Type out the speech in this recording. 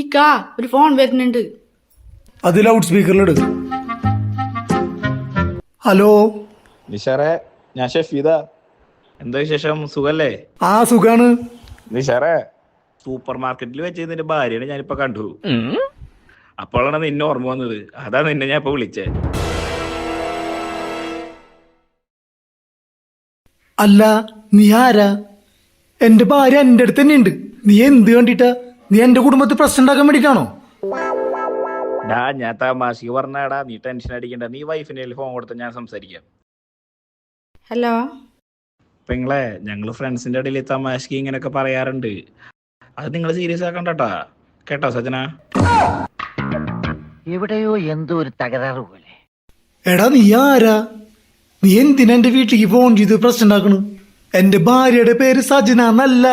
ഇക്ക ഒരു ഫോൺ വരുന്നുണ്ട്. അത് ലൗഡ് സ്പീക്കറിലിട്. ഹലോ നിഷാറേ, ഞാൻ ഷഫീദ. എന്താ വിശേഷം? സുഖല്ലേ? ആ സുഖാണ്. നിഷാറേ, സൂപ്പർ മാർക്കറ്റിൽ വെച്ച് നിന്റെ ഭാര്യനെ ഞാനിപ്പോ കണ്ടു. അപ്പോഴാണ് നിന്നെ ഓർമ്മ വന്നത്. അതാ നിന്നെ ഞാൻ ഇപ്പൊ വിളിച്ചേ. അല്ല, നീ ആരാ? എന്റെ ഭാര്യ എന്റെ അടുത്ത് തന്നെ ഉണ്ട്. നീ എന്ത് കണ്ടിട്ടാ? നീ എന്റെ കുടുംബത്തിൽ പ്രശ്നം ഉണ്ടാക്കാൻ വേണ്ടിട്ടാണോ? ഞാൻ തമാശക്ക് പറഞ്ഞാടാ, നീ ടെൻഷൻ അടിക്കണ്ട. നീ വൈഫിന്റെ ഫോൺ കൊടുത്ത് ഞാൻ സംസാരിക്കാം. ഹലോ. പെങ്ങളെ, ഞങ്ങള് ഫ്രണ്ട്സിന്റെ ഇടയിൽ തമാശക്ക് ഇങ്ങനെയൊക്കെ പറയാറുണ്ട്. അത് നിങ്ങൾ സീരിയസ് ആക്കണ്ടാ കേട്ടോ സജന? എവിടെയോ എന്തോ ഒരു തകരാറ് പോലെ. എടാ നീ ആരാ? നീ എന്തിനാ എന്റെ വീട്ടിലേക്ക് ഫോൺ ചെയ്ത് പ്രശ്നം ഉണ്ടാക്കണു? എന്റെ ഭാര്യയുടെ പേര് സജന എന്നല്ല.